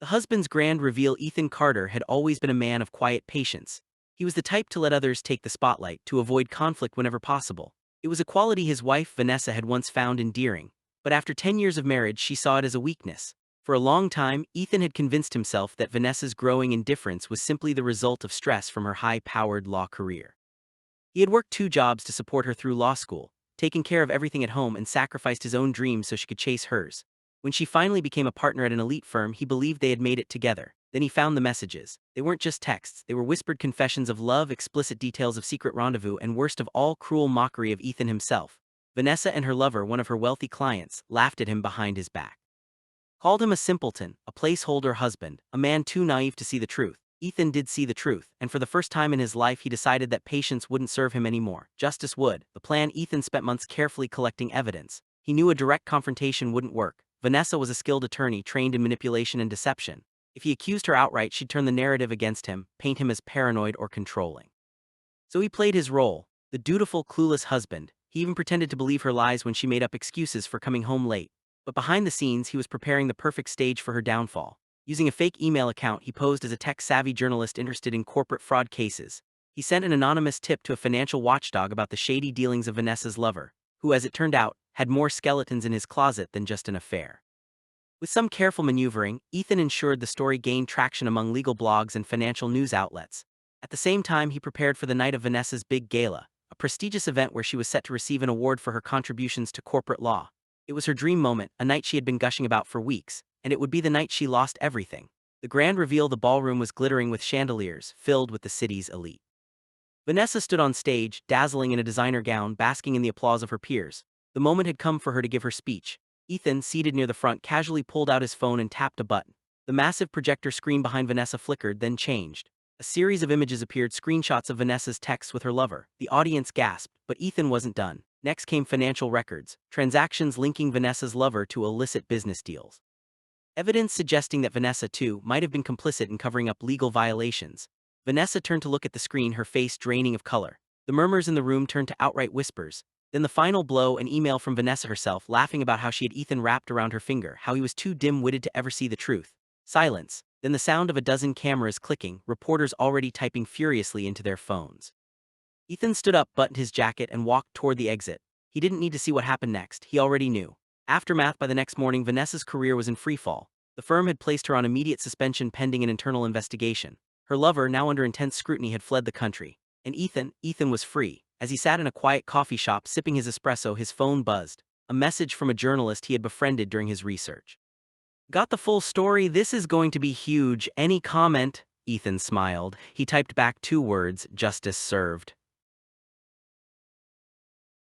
The husband's grand reveal. Ethan Carter had always been a man of quiet patience. He was the type to let others take the spotlight, to avoid conflict whenever possible. It was a quality his wife Vanessa had once found endearing, but after 10 years of marriage she saw it as a weakness. For a long time, Ethan had convinced himself that Vanessa's growing indifference was simply the result of stress from her high-powered law career. He had worked 2 jobs to support her through law school, taken care of everything at home and sacrificed his own dreams so she could chase hers. When she finally became a partner at an elite firm, he believed they had made it together. Then he found the messages. They weren't just texts, they were whispered confessions of love, explicit details of secret rendezvous, and worst of all, cruel mockery of Ethan himself. Vanessa and her lover, one of her wealthy clients, laughed at him behind his back. Called him a simpleton, a placeholder husband, a man too naive to see the truth. Ethan did see the truth, and for the first time in his life he decided that patience wouldn't serve him anymore. Justice would. The plan. Ethan spent months carefully collecting evidence. He knew a direct confrontation wouldn't work. Vanessa was a skilled attorney trained in manipulation and deception. If he accused her outright, she'd turn the narrative against him, paint him as paranoid or controlling. So he played his role, the dutiful, clueless husband. He even pretended to believe her lies when she made up excuses for coming home late. But behind the scenes, he was preparing the perfect stage for her downfall. Using a fake email account, he posed as a tech-savvy journalist interested in corporate fraud cases. He sent an anonymous tip to a financial watchdog about the shady dealings of Vanessa's lover, who, as it turned out, had more skeletons in his closet than just an affair. With some careful maneuvering, Ethan ensured the story gained traction among legal blogs and financial news outlets. At the same time, he prepared for the night of Vanessa's big gala, a prestigious event where she was set to receive an award for her contributions to corporate law. It was her dream moment, a night she had been gushing about for weeks, and it would be the night she lost everything. The grand reveal. The ballroom was glittering with chandeliers, filled with the city's elite. Vanessa stood on stage, dazzling in a designer gown, basking in the applause of her peers. The moment had come for her to give her speech. Ethan, seated near the front, casually pulled out his phone and tapped a button. The massive projector screen behind Vanessa flickered, then changed. A series of images appeared, screenshots of Vanessa's texts with her lover. The audience gasped, but Ethan wasn't done. Next came financial records, transactions linking Vanessa's lover to illicit business deals. Evidence suggesting that Vanessa, too, might have been complicit in covering up legal violations. Vanessa turned to look at the screen, her face draining of color. The murmurs in the room turned to outright whispers. Then the final blow, an email from Vanessa herself, laughing about how she had Ethan wrapped around her finger, how he was too dim-witted to ever see the truth. Silence. Then the sound of a dozen cameras clicking, reporters already typing furiously into their phones. Ethan stood up, buttoned his jacket, and walked toward the exit. He didn't need to see what happened next, he already knew. Aftermath. By the next morning, Vanessa's career was in freefall. The firm had placed her on immediate suspension pending an internal investigation. Her lover, now under intense scrutiny, had fled the country. And Ethan was free. As he sat in a quiet coffee shop sipping his espresso, his phone buzzed. A message from a journalist he had befriended during his research. "Got the full story? This is going to be huge. Any comment?" Ethan smiled. He typed back 2 words, "Justice served."